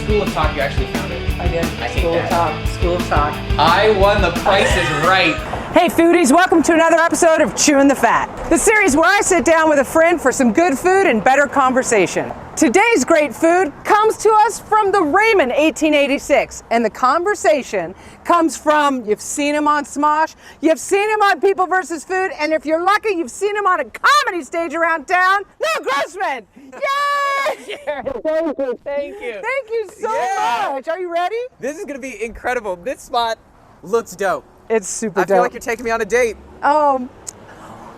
School of Talk, you actually found it. I did. I hate School of that. Talk. School of Talk. I won the Price is Right. Hey foodies, welcome to another episode of Chewin The Fat, the series where I sit down with a friend for some good food and better conversation. Today's great food comes to us from the Raymond 1886, and the conversation comes from, you've seen him on Smosh, you've seen him on People vs. Food, and if you're lucky, you've seen him on a comedy stage around town, Noah Grossman! Yay! Thank you, thank you. Thank you so Yeah. much. Are you ready? This is gonna be incredible. This spot looks dope. It's super dope. I feel like you're taking me on a date.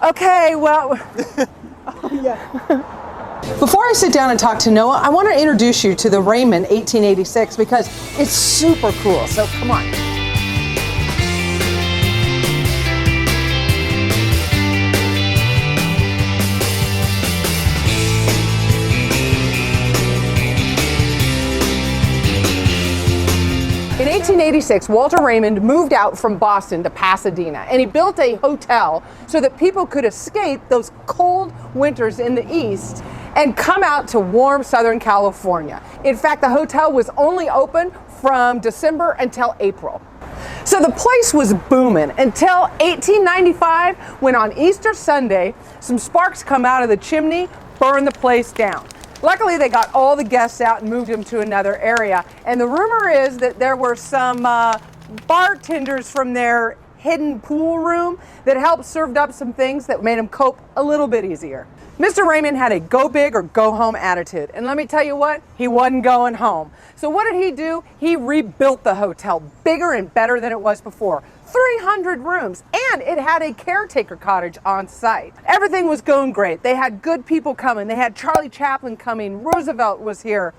Okay, well, Before I sit down and talk to Noah, I want to introduce you to the Raymond 1886 because it's super cool. So come on. In 1886, Walter Raymond moved out from Boston to Pasadena, and he built a hotel so that people could escape those cold winters in the East and come out to warm Southern California. In fact, the hotel was only open from December until April. So the place was booming until 1895, when on Easter Sunday, some sparks come out of the chimney, burn the place down. Luckily, they got all the guests out and moved them to another area. And the rumor is that there were some bartenders from their hidden pool room that helped served up some things that made them cope a little bit easier. Mr. Raymond had a go big or go home attitude. And let me tell you what, he wasn't going home. So what did he do? He rebuilt the hotel bigger and better than it was before. 300 rooms, and it had a caretaker cottage on site. Everything was going great. They had good people coming. They had Charlie Chaplin coming. Roosevelt was here.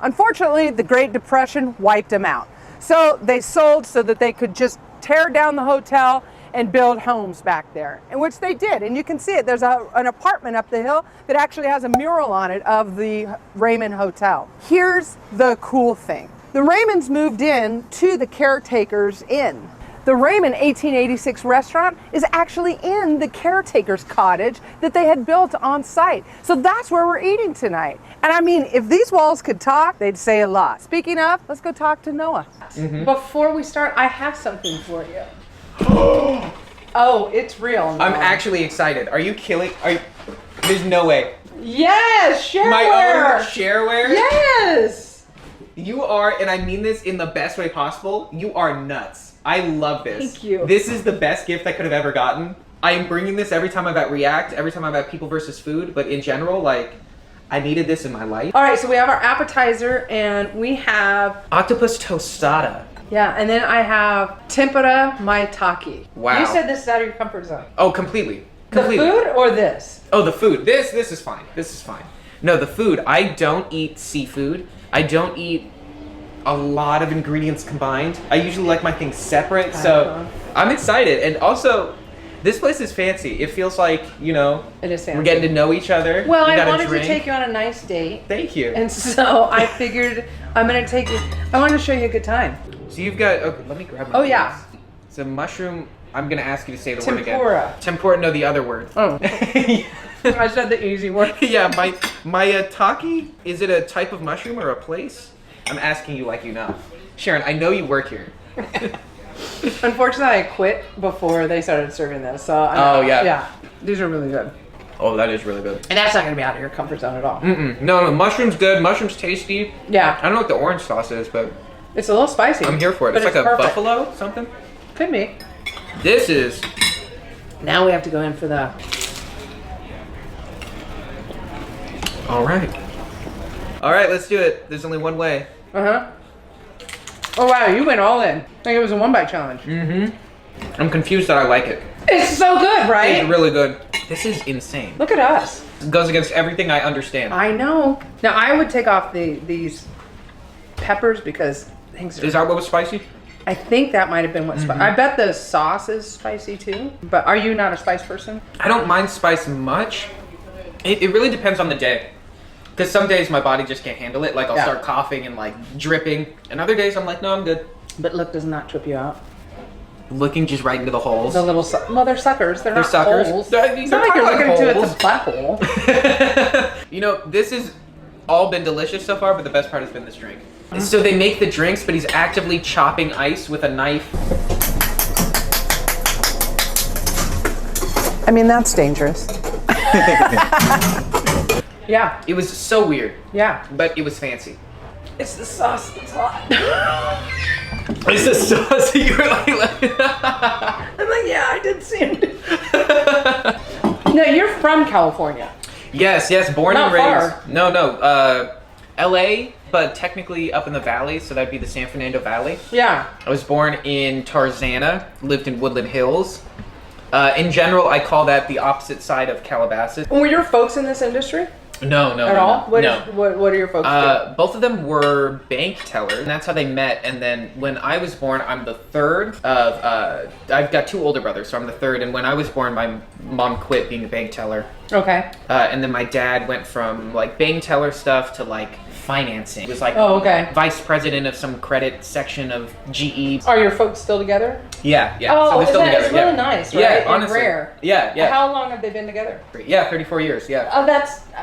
Unfortunately, the Great Depression wiped them out. So they sold so that they could just tear down the hotel and build homes back there, in which they did. And you can see it. There's an apartment up the hill that actually has a mural on it of the Raymond Hotel. Here's the cool thing. The Raymonds moved in to the caretaker's inn. The Raymond 1886 restaurant is actually in the caretaker's cottage that they had built on site. So that's where we're eating tonight. And I mean, if these walls could talk, they'd say a lot. Speaking of, let's go talk to Noah. Before we start, I have something for you. Oh, it's real, Noah. I'm actually excited. Are you killing? There's no way. Yes, shareware. My own shareware? Yes. You are, and I mean this in the best way possible, you are nuts. I love this. Thank you. This is the best gift I could have ever gotten. I am bringing this every time I'm at React, every time I'm at People vs. Food, but in general, like, I needed this in my life. All right, so we have our appetizer, and we have, Octopus tostada. yeah, and then I have tempura maitake. Wow. You said this is out of your comfort zone. Oh, completely. The Completely. food or this? Oh, the food. This is fine. This is fine. No, the food. I don't eat seafood. I don't eat a lot of ingredients combined. I usually like my things separate, so I'm excited. And also, this place is fancy. It feels like, you know, It is fancy. we're getting to know each other. Well, We I got a wanted to drink. take you on a nice date, Thank you. and so I figured I'm gonna take you. I want to show you a good time. So you've got, okay, let me grab my Oh, yeah. things. It's a mushroom, I'm gonna ask you to say the word Tempura. again. Tempura, no, the other word. Oh, I said the easy word. Yeah, my taki, is it a type of mushroom or a place? I'm asking you like you know. Sharon, I know you work here. Unfortunately, I quit before they started serving this. So Oh, yeah. yeah, these are really good, Oh, that is really good. and that's not gonna be out of your comfort zone at all. No, mushroom's good. Mushroom's tasty. Yeah, I don't know what the orange sauce is, but it's a little spicy. I'm here for it. but It's like a perfect. buffalo something. Could be. This is, Now we have to go in for the. all right. All right, let's do it. There's only one way. Oh wow, you went all in. I think it was a 1-bite challenge. I'm confused that I like it. It's so good, right? It's really good. This is insane. Look at us. It goes against everything I understand. I know. Now I would take off these peppers because things are. Is that what was spicy? I think that might have been what. I bet the sauce is spicy too. But are you not a spice person? I don't mind spice much. It really depends on the day. Because some days my body just can't handle it. Like I'll start coughing and like dripping. And other days I'm like, no, I'm good. But look does not trip you out. Looking just right into the holes. The little, well, they're suckers. They're not suckers. holes. They're It's not like you're kinda looking into holes. it's a butthole. You know, this is all been delicious so far, but the best part has been this drink. So they make the drinks, but he's actively chopping ice with a knife. I mean, that's dangerous. Yeah. It was so weird. Yeah. But it was fancy. It's the sauce that's hot. It's the sauce that you were like I'm like, yeah, I did see him. No, you're from California. Yes, born Not and raised. far. No, LA, but technically up in the valley, so that'd be the San Fernando Valley. Yeah. I was born in Tarzana, lived in Woodland Hills. In general, I call that the opposite side of Calabasas. Were your folks in this industry? No. At all? What are your folks do? Both of them were bank tellers, and that's how they met. And then when I was born, I'm the third of, I've got 2 older brothers, so I'm the third. And when I was born, my mom quit being a bank teller. Okay. And then my dad went from like bank teller stuff to like financing. He was like vice president of some credit section of GE. Are your folks still together? Yeah. Oh, so they're still together. It's really nice, right? Yeah, and honestly. rare. Yeah. How long have they been together? Yeah, 34 years, yeah. Oh,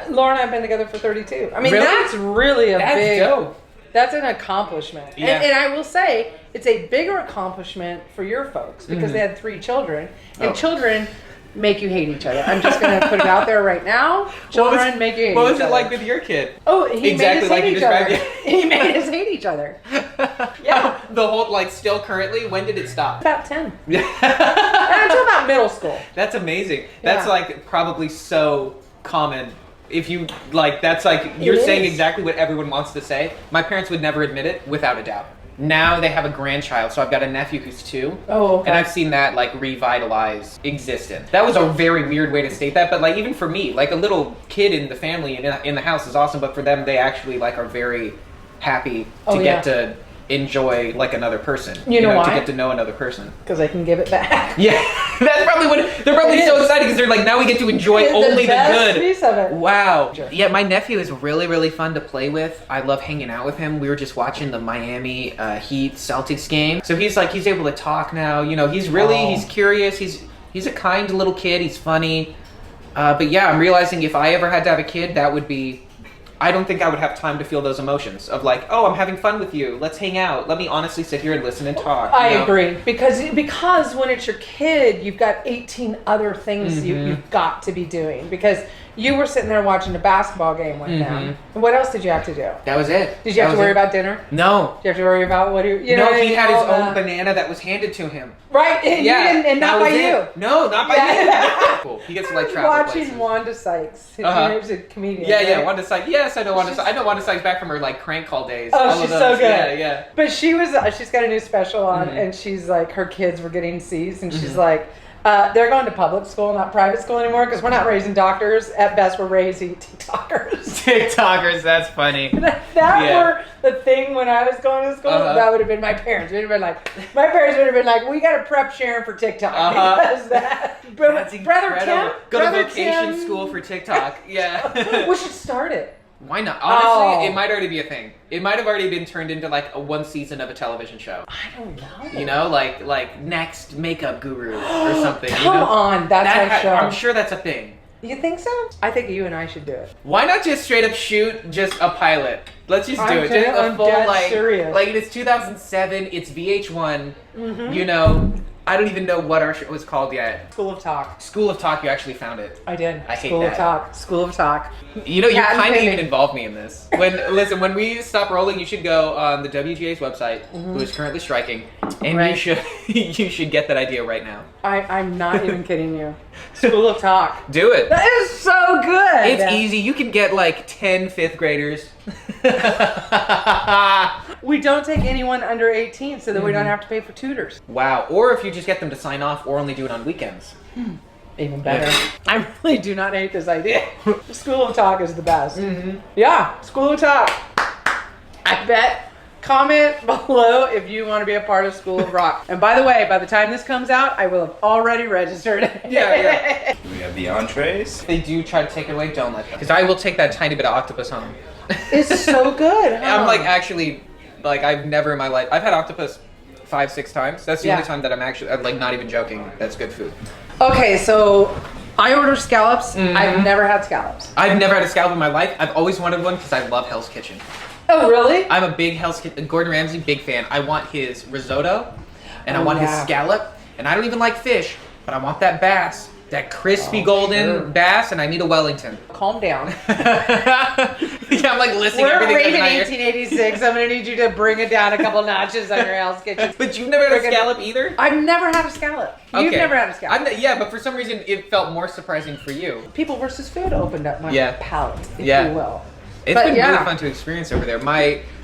Laura and I have been together for 32. I mean, Really? that's really That's big. dope. That's an accomplishment. Yeah. And I will say, it's a bigger accomplishment for your folks because they had 3 children. And children make you hate each other. I'm just going to put it out there right now. Children make you hate each other. What was it like with your kid? Oh, he Exactly like made you us hate each described other. He made us hate each other. Yeah. The whole, like, still currently, when did it stop? About 10. Until about middle school. That's amazing. That's like probably so common. If you like, that's like, you're saying exactly what everyone wants to say. My parents would never admit it, without a doubt. Now they have a grandchild, so I've got a nephew who's 2. Oh, okay. And I've seen that like revitalize existence. That was a very weird way to state that, but like even for me, like a little kid in the family in the house is awesome, but for them, they actually like are very happy to get to enjoy like another person. You know why? To get to know another person. Because I can give it back. Yeah, that's probably what they're probably so excited because they're like, now we get to enjoy only the good. Piece of it. Wow. Yeah, my nephew is really, really fun to play with. I love hanging out with him. We were just watching the Miami Heat Celtics game. So he's able to talk now. You know, he's curious. He's a kind little kid. He's funny. But yeah, I'm realizing if I ever had to have a kid, that would be, I don't think I would have time to feel those emotions of like, oh, I'm having fun with you. Let's hang out. Let me honestly sit here and listen and talk. I agree. Because when it's your kid, you've got 18 other things you've got to be doing. Because you were sitting there watching a basketball game with them. And what else did you have to do? That was it. Did you have to worry about dinner? No. Did you have to worry about what you know? No, he had his own banana that was handed to him. Right? And and not by you. No, not by me. Cool. He gets to like travel watching places. Wanda Sykes. She was a comedian. Yeah, right? Wanda Sykes. Yes, I know Wanda Sykes. I know Wanda Sykes back from her like crank call days. Oh, she's so good. Yeah. But she's got a new special on, and she's like, her kids were getting C's, and she's like, they're going to public school, not private school anymore, because we're not raising doctors. At best, we're raising TikTokers. TikTokers, that's funny. Were the thing when I was going to school. That would have been my parents. My parents would have been like, we got to prep Sharon for TikTok because that's brother incredible. Tim, go to vocation school for TikTok. Yeah, we should start it. Why not? Honestly, it might already be a thing. It might have already been turned into like one season of a television show. I don't know. You know, like next makeup guru or something. Come on, that's our show. I'm sure that's a thing. You think so? I think you and I should do it. Why not just straight up shoot just a pilot? Let's just do it. Just a full serious. Like it's 2007. It's VH1. You know. I don't even know what our show was called yet. School of Talk. School of Talk, you actually found it. I did. I hate School that. of Talk. School of Talk. You know, you kind of even involved me in this. When we stop rolling, you should go on the WGA's website, who is currently striking, and you should get that idea right now. I'm not even kidding you. School of Talk. Do it. That is so good. It's easy. You can get like 10 fifth graders. We don't take anyone under 18 so that we don't have to pay for tutors. Wow. Or if you just get them to sign off or only do it on weekends. Even better. I really do not hate this idea. School of Talk is the best. Yeah, School of Talk. I bet. Comment below if you want to be a part of School of Rock. And by the way, by the time this comes out, I will have already registered. Yeah. We have the entrees. If they do try to take it away, don't let them. Because I will take that tiny bit of octopus home. It's so good. Huh? I'm like actually, like I've never in my life, I've had octopus 5-6 times. That's the only time that I'm actually, I'm like not even joking, that's good food. Okay, so I order scallops. I've never had scallops. I've never had a scallop in my life. I've always wanted one because I love Hell's Kitchen. Oh, really? I'm a big Gordon Ramsay big fan. I want his risotto, and I want his scallop, and I don't even like fish, but I want that bass, that crispy golden bass, and I need a Wellington. Calm down. Yeah, I'm like listing everything. We're Raven 1886. I'm gonna need you to bring it down a couple notches on your Hell's Kitchen. But you've never had a scallop either? I've never had a scallop. You've never had a scallop. Yeah, but for some reason it felt more surprising for you. People versus Food opened up my palate, if you will. It's been really fun to experience over there.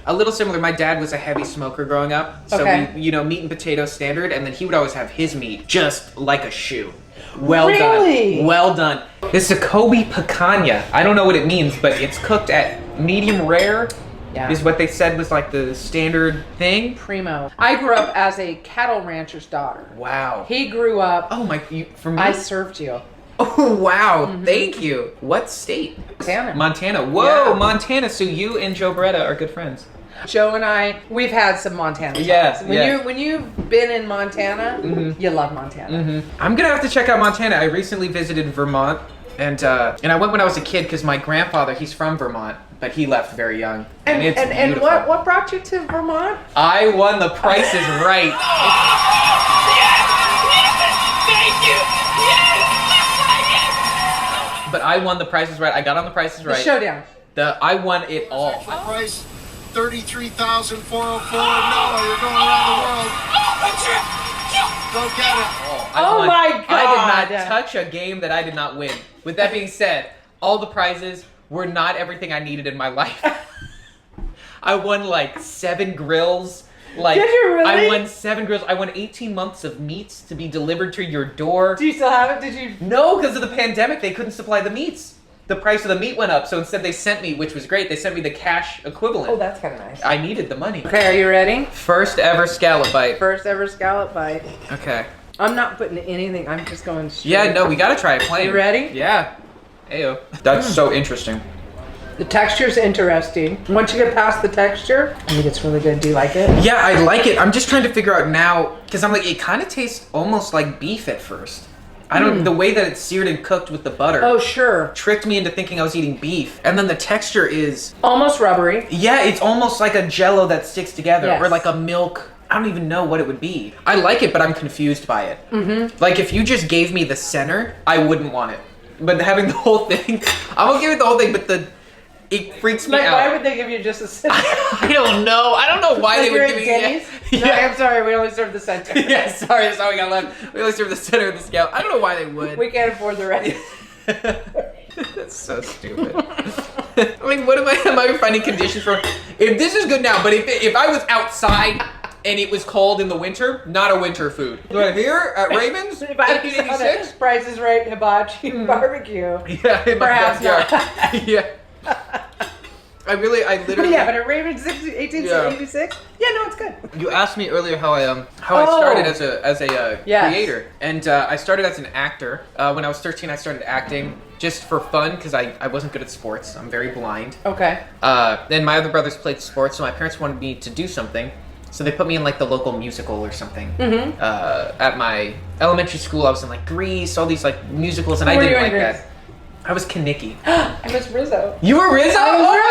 A little similar, my dad was a heavy smoker growing up. So we, meat and potatoes standard, and then he would always have his meat just like a shoe. Well done. Well done. This is a Kobe picanha. I don't know what it means, but it's cooked at medium rare. Yeah. Is what they said was like the standard thing. Primo. I grew up as a cattle rancher's daughter. Wow. He grew up. Oh my! For me, I served you. Oh wow! Thank you. What state? Montana. Montana. Whoa, Montana. So you and Joe Beretta are good friends. Joe and I, we've had some Montana times. Yeah. When you've been in Montana, you love Montana. I'm gonna have to check out Montana. I recently visited Vermont, and I went when I was a kid because my grandfather, he's from Vermont, but he left very young. And it's beautiful. And what brought you to Vermont? I won The Price is Right. Thank you. But I won The Price is Right. I got on The Price is Right. The showdown. I won it all. Price $33,404. Noah, you're going around the world. Go get it. Oh my God. I did not touch a game that I did not win. With that being said, all the prizes were not everything I needed in my life. I won like 7 grills. Did you really? I won 7 grills. I won 18 months of meats to be delivered to your door. Do you still have it? Did you? No, because of the pandemic, they couldn't supply the meats. The price of the meat went up, so instead they sent me, which was great, they sent me the cash equivalent. Oh, that's kind of nice. I needed the money. Okay, are you ready? First ever scallop bite. First ever scallop bite. Okay. I'm not putting anything. I'm just going straight. Yeah, no, we gotta try it plain. You ready? Yeah. Ayo. That's so interesting. The texture's interesting. Once you get past the texture, I think it's really good. Do you like it? Yeah, I like it. I'm just trying to figure out now, because I'm like, it kind of tastes almost like beef at first. I don't, the way that it's seared and cooked with the butter. Oh, sure. Tricked me into thinking I was eating beef. And then the texture is... almost rubbery. Yeah, it's almost like a Jell-O that sticks together. Yes. Or like a milk... I don't even know what it would be. I like it, but I'm confused by it. Like, if you just gave me the center, I wouldn't want it. But having the whole thing... I won't give it the whole thing, but it freaks me out. Why would they give you just a center? I don't know. I don't know why they would give me Denny's? Yeah. No, I'm sorry. We only serve the center. Yeah, sorry. That's all we got left. We only serve the center of the scale. I don't know why they would. We can't afford the rest. That's so stupid. I mean, what am I finding conditions for? If this is good now, but if I was outside and it was cold in the winter, not a winter food. But here at Raymond's, If I 1886. Price is Right hibachi barbecue. Yeah, in my Perhaps backyard. not. Yeah. I literally. Yeah, but at Raymond's 1886. Yeah, no, it's good. You asked me earlier how I started as a Yes. creator, and I started as an actor. When I was 13, I started acting just for fun because I wasn't good at sports. I'm very blind. Okay. Then my other brothers played sports, so my parents wanted me to do something. So they put me in like the local musical or something. At my elementary school, I was in like Grease, all these like musicals, and I didn't like that. I was Kaniki. I was Rizzo. You were Rizzo? I was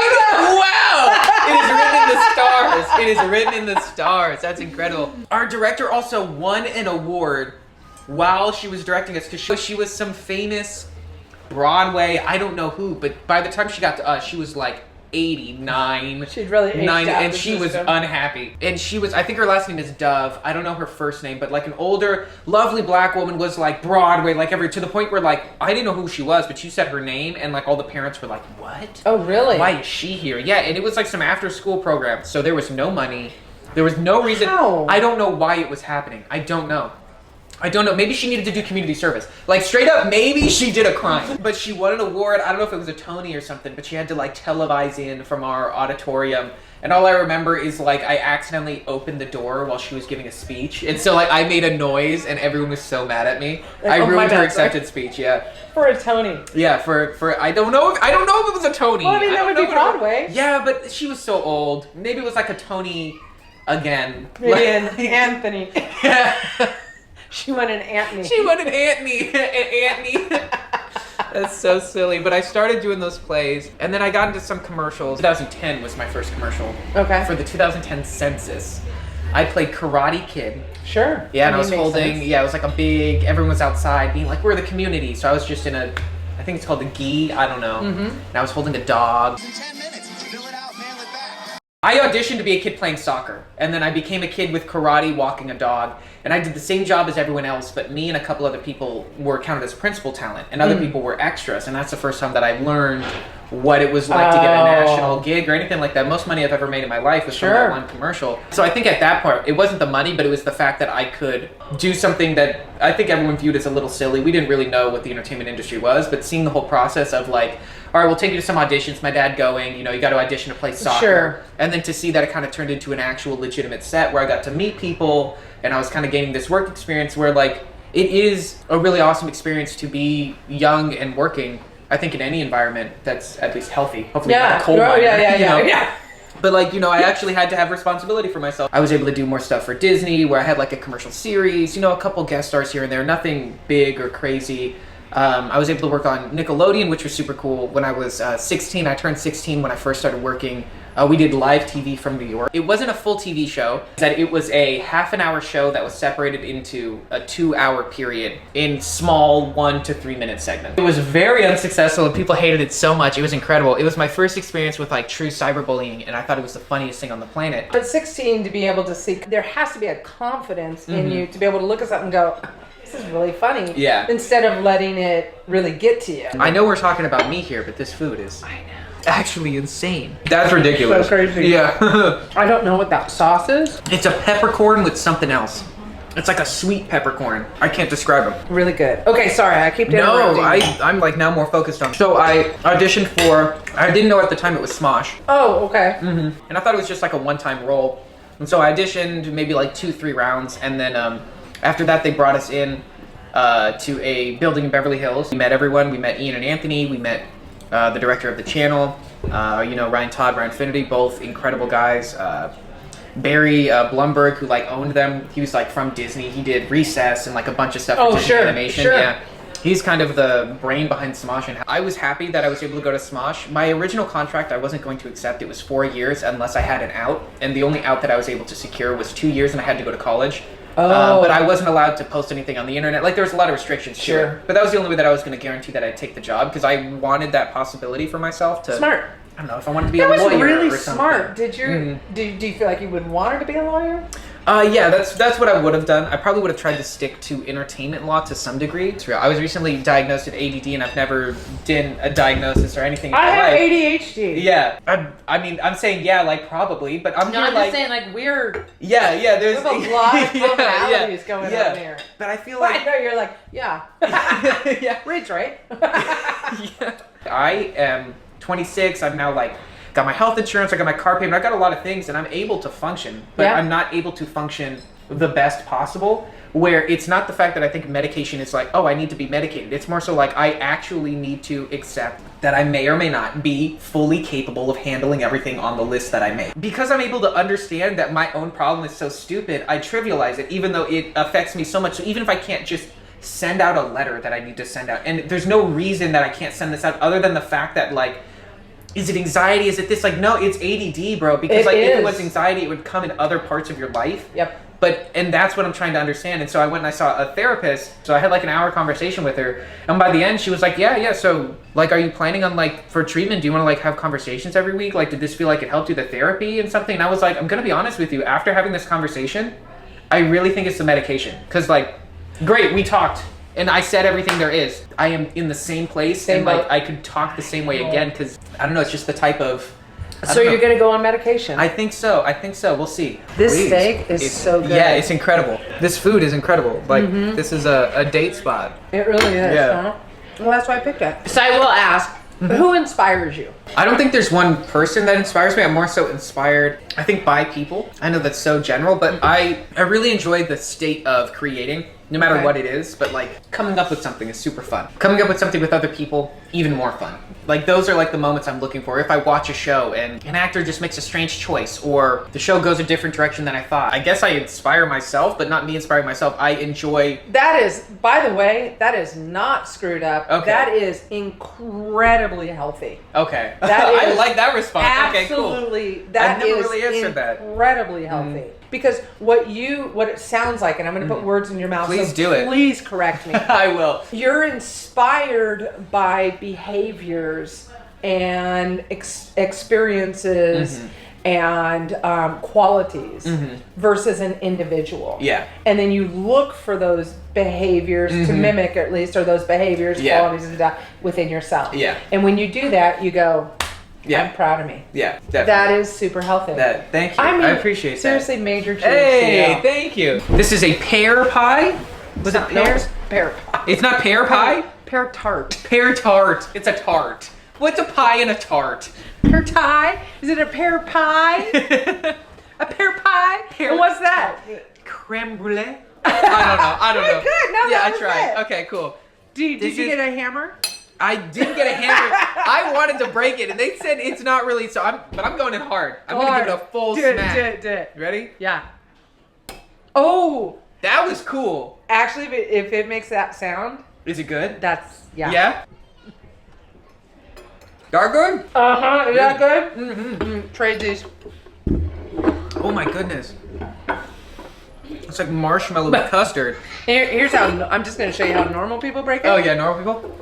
Wow! It is written in the stars. It is written in the stars. That's incredible. Our director also won an award while she was directing us because she was some famous Broadway, I don't know who, but by the time she got to us, she was like 89. She'd really aged out and the she was system. unhappy. And she was, I think her last name is Dove. I don't know her first name, but like an older, lovely black woman was like Broadway, like to the point where like, I didn't know who she was, but you said her name and like all the parents were like, what? Oh, really? Why is she here? Yeah, and it was like some after school program. So there was no money. There was no reason. How? I don't know why it was happening. I don't know. Maybe she needed to do community service. Like straight up, maybe she did a crime. But she won an award. I don't know if it was a Tony or something, but she had to like televise in from our auditorium. And all I remember is like I accidentally opened the door while she was giving a speech. And so like I made a noise and everyone was so mad at me. Like, I ruined her bad, accepted speech, yeah. For a Tony. Yeah, for I don't know if it was a Tony. Well, I mean, that would be Broadway. Yeah, but she was so old. Maybe it was like a Tony again. Maybe an Anthony. Yeah. She went an Antony. She went an Antony. That's so silly. But I started doing those plays, and then I got into some commercials. 2010 was my first commercial. Okay. For the 2010 census. I played Karate Kid. Sure. Yeah, and I was makes holding, sense. yeah, it was like a big, everyone was outside being like, we're the community. So I was just in a, I think it's called the gi, I don't know. And I was holding a dog. In 10 minutes, fill it out, mail it back. I auditioned to be a kid playing soccer, and then I became a kid with karate walking a dog, and I did the same job as everyone else, but me and a couple other people were counted as principal talent, and other people were extras, and that's the first time that I learned what it was like to get a national gig or anything like that. Most money I've ever made in my life was from that one commercial. So I think at that part, it wasn't the money, but it was the fact that I could do something that I think everyone viewed as a little silly. We didn't really know what the entertainment industry was, but seeing the whole process of like, all right, we'll take you to some auditions, my dad going, you know, you got to audition to play soccer. Sure. And then to see that it kind of turned into an actual legitimate set where I got to meet people and I was kind of gaining this work experience where like, it is a really awesome experience to be young and working, I think, in any environment that's at least healthy. Hopefully not a coal miner, you know? Yeah. But like, you know, I actually had to have responsibility for myself. I was able to do more stuff for Disney where I had like a commercial series, you know, a couple guest stars here and there, nothing big or crazy. I was able to work on Nickelodeon, which was super cool. When I was 16, I turned 16 when I first started working. We did live TV from New York. It wasn't a full TV show. It was a half-an-hour show that was separated into a 2-hour period in small 1 to 3 minute segments. It was very unsuccessful and people hated it so much. It was incredible. It was my first experience with like true cyberbullying, and I thought it was the funniest thing on the planet. But 16, to be able to see, there has to be a confidence in you to be able to look at something and go, this is really funny. Yeah. Instead of letting it really get to you. I know we're talking about me here, but this food is actually insane. That's ridiculous. So crazy. Yeah. I don't know what that sauce is. It's a peppercorn with something else. It's like a sweet peppercorn. I can't describe them. Really good. Okay, sorry, I keep interrupting. No, I'm like now more focused on. So I auditioned for, I didn't know at the time it was Smosh. Oh, okay. And I thought it was just like a one-time role. And so I auditioned maybe like 2-3 rounds. And then after that, they brought us in to a building in Beverly Hills. We met everyone. We met Ian and Anthony. We met the director of the channel, you know, Ryan Todd, Ryan Finity, both incredible guys. Barry Blumberg, who like owned them, he was like from Disney. He did Recess and like a bunch of stuff for Disney animation. Sure. Yeah, he's kind of the brain behind Smosh. And I was happy that I was able to go to Smosh. My original contract I wasn't going to accept. It was 4 years unless I had an out, and the only out that I was able to secure was 2 years, and I had to go to college. But I wasn't allowed to post anything on the internet. Like there was a lot of restrictions to it. But that was the only way that I was going to guarantee that I'd take the job, because I wanted that possibility for myself to. Smart. I don't know if I wanted to be That a lawyer was really or something. smart. Did you do you feel like you would want her to be a lawyer? Yeah, that's what I would have done. I probably would have tried to stick to entertainment law to some degree. It's real. I was recently diagnosed with ADD, and I've never done a diagnosis or anything in my I have life. ADHD. Yeah, I mean, I'm saying yeah, like probably, but I'm No, here I'm like just saying like we're. yeah, there's We have a lot of commonalities going on here. But I feel Well, like I know you're like, yeah. yeah. Ridge, right? Yeah. I am 26. I've now like got my health insurance. I got my car payment. I got a lot of things, and I'm able to function, but Yeah. I'm not able to function the best possible. Where it's not the fact that I think medication is like, oh, I need to be medicated. It's more so like I actually need to accept that I may or may not be fully capable of handling everything on the list that I make. Because I'm able to understand that my own problem is so stupid, I trivialize it, even though it affects me so much. So even if I can't just send out a letter that I need to send out, and there's no reason that I can't send this out other than the fact that like, is it anxiety? Is it this? Like, no, it's ADD, bro. Because if it was anxiety, it would come in other parts of your life. Yep. And that's what I'm trying to understand. And so I went and I saw a therapist. So I had like an hour conversation with her. And by the end, she was like, yeah. So like, are you planning on like, for treatment, do you want to like have conversations every week? Like, did this feel like it helped you, the therapy and something? And I was like, I'm going to be honest with you. After having this conversation, I really think it's the medication. Because like, great, we talked. And I said everything there is. I am in the same place, and like I could talk the same way again, because I don't know, it's just the type of. So you're gonna go on medication? I think so. We'll see. This steak is so good. Yeah, it's incredible. This food is incredible. Like this is a date spot. It really is. Yeah. Huh? Well, that's why I picked it. So I will ask, who inspires you? I don't think there's one person that inspires me. I'm more so inspired, I think, by people. I know that's so general, but I really enjoy the state of creating, no matter what it is. But like coming up with something is super fun. Coming up with something with other people, even more fun. Like those are like the moments I'm looking for. If I watch a show and an actor just makes a strange choice, or the show goes a different direction than I thought. I guess I inspire myself, but not me inspiring myself. I enjoy. That is, by the way, that is not screwed up. Okay. That is incredibly healthy. Okay. That is I like that response. Absolutely. Okay, cool. That I've never is really answered that. incredibly healthy. Because what it sounds like, and I'm going to put words in your mouth. Please so do it. Please correct me. I will. You're inspired by behaviors and experiences and qualities versus an individual. Yeah. And then you look for those behaviors to mimic, at least, or those behaviors, qualities, and stuff within yourself. Yeah. And when you do that, you go, I'm proud of me. Yeah, definitely. That is super healthy. Thank you. I appreciate that. Seriously, major cheers. Hey, thank you. This is a pear pie. Was it pears? Pear pie. It's not pear pie? Pear tart. Pear tart. It's a tart. What's a pie and a tart? Pear tie? Is it a pear pie? A pear pie? And what's that? Creme brulee? I don't know. Good. No, yeah, that I was tried. it. Okay, cool. Did you get a hammer? I did get a hammer. I wanted to break it, and they said it's not really. But I'm going in hard. I'm gonna give it a full smack. Do it. Ready? Yeah. Oh. That was cool. Actually, if it makes that sound, is it good? That's Yeah. That good? Is that good? Trade these. Oh my goodness. It's like marshmallow with custard. Here's how. I'm just gonna show you how normal people break it. Oh yeah, normal people.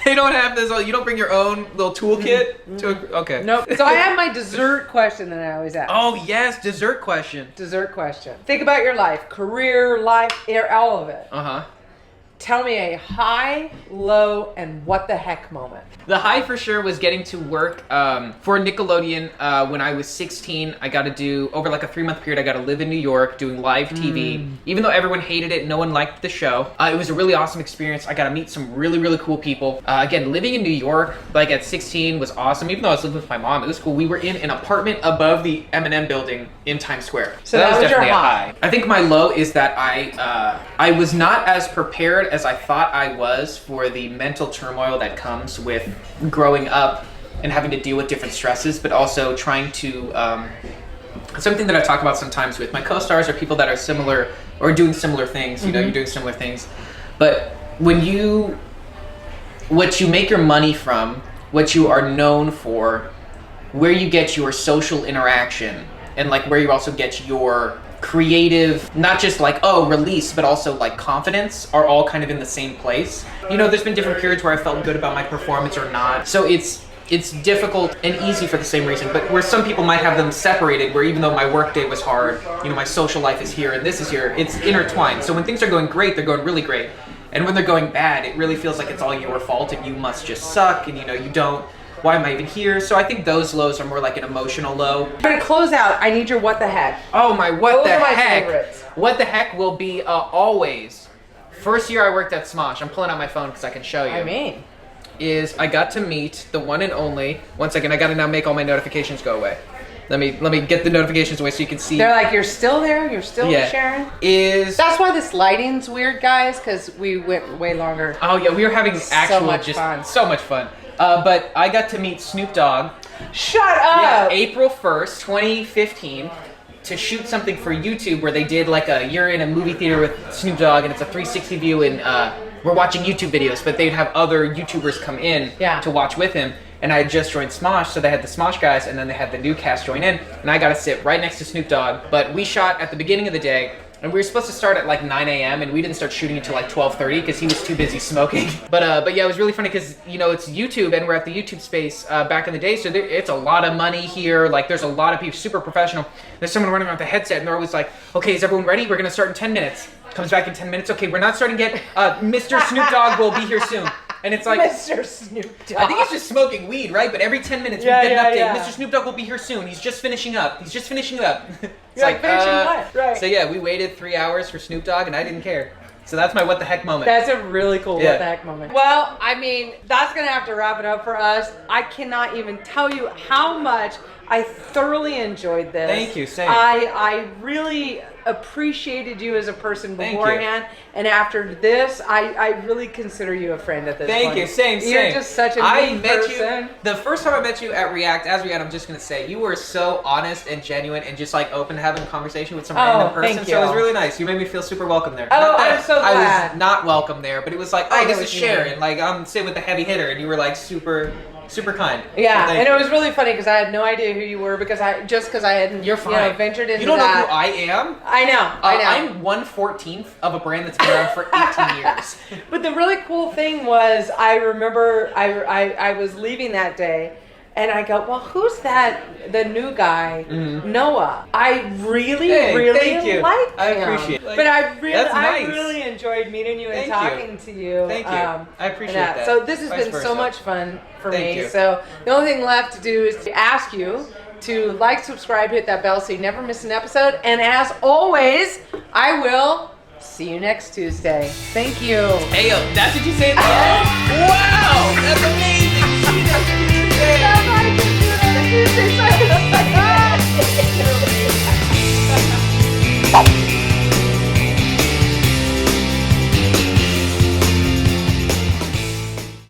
They don't have this. You don't bring your own little toolkit. Okay. Nope. So I have my dessert question that I always ask. Oh yes, dessert question. Dessert question. Think about your life, career, life, all of it. Tell me a high, low, and what the heck moment. The high for sure was getting to work for Nickelodeon when I was 16. I got to do, over like a 3-month period, I got to live in New York doing live TV. Even though everyone hated it, no one liked the show. It was a really awesome experience. I got to meet some really, really cool people. Again, living in New York, like at 16 was awesome. Even though I was living with my mom, it was cool. We were in an apartment above the M&M building in Times Square. So that was definitely a high. I think my low is that I was not as prepared as I thought I was for the mental turmoil that comes with growing up and having to deal with different stresses, but also trying to, something that I talk about sometimes with my co-stars are people that are similar or doing similar things, you know, you're doing similar things. But what you make your money from, what you are known for, where you get your social interaction, and like where you also get your creative, not just like, oh, release, but also like confidence are all kind of in the same place. You know, there's been different periods where I felt good about my performance or not. So it's difficult and easy for the same reason, but where some people might have them separated, where even though my work day was hard, you know, my social life is here and this is here, it's intertwined. So when things are going great, they're going really great. And when they're going bad, it really feels like it's all your fault and you must just suck and, you know, you don't. Why am I even here? So I think those lows are more like an emotional low. I'm gonna close out. I need your what the heck. Oh my what Those the are my heck. favorites. What the heck will be always. First year I worked at Smosh, I'm pulling out my phone because I can show you. Is I got to meet the one and only, one second, I gotta now make all my notifications go away. Let me get the notifications away so you can see. They're like, you're still there? You're still Sharon? That's why this lighting's weird, guys, because we went way longer. Oh yeah, we were having so much fun. But I got to meet Snoop Dogg. Shut up! Yeah, April 1st, 2015, to shoot something for YouTube where they did like you're in a movie theater with Snoop Dogg and it's a 360 view and we're watching YouTube videos, but they'd have other YouTubers come in to watch with him. And I had just joined Smosh, so they had the Smosh guys and then they had the new cast join in, and I got to sit right next to Snoop Dogg. But we shot at the beginning of the day, and we were supposed to start at like 9 a.m. and we didn't start shooting until like 12:30 because he was too busy smoking. But yeah, it was really funny because, you know, it's YouTube and we're at the YouTube space back in the day, so it's a lot of money here. Like there's a lot of people, super professional. There's someone running around with a headset and they're always like, okay, is everyone ready? We're gonna start in 10 minutes. Comes back in 10 minutes. Okay, we're not starting yet. Mr. Snoop Dogg will be here soon. And it's like, Mr. Snoop Dogg. I think he's just smoking weed, right? But every 10 minutes we get an update. Mr. Snoop Dogg will be here soon. He's just finishing up. He's just finishing it up. It's like finishing what? Right. So yeah, we waited 3 hours for Snoop Dogg and I didn't care. So that's my what the heck moment. That's a really cool what the heck moment. Well, I mean, that's going to have to wrap it up for us. I cannot even tell you how much I thoroughly enjoyed this. Thank you, same. I really appreciated you as a person Thank you. beforehand, and after this, I really consider you a friend at this point. Thank you, same. You're just such a neat person. The first time I met you at React, I'm just gonna say, you were so honest and genuine and just like open to having a conversation with some random person. thank So it was you. really nice. You made me feel super welcome there. Oh, Not that I'm so I glad. was not welcome there, but it was like, I oh, know this is what you mean. Sharon. Like, I'm sitting with the heavy hitter, and you were like super kind. Yeah, So and you. it was really funny because I had no idea who you were because I hadn't You're fine. ventured into You don't that. know who I am? I know. I'm 1/14 of a brand that's been around for 18 years. But the really cool thing was, I remember I was leaving that day, and I go, well, who's that? The new guy, Noah. I really thank you. like him. I appreciate it. But I That's nice. really enjoyed meeting you and Thank talking to you. Thank you. I appreciate that. So this has Vice been so versa. much fun for Thank me. you. So the only thing left to do is to ask you to like, subscribe, hit that bell so you never miss an episode. And as always, I will see you next Tuesday. Thank you. Hey, yo, that's what you say at the end? Wow, that's amazing.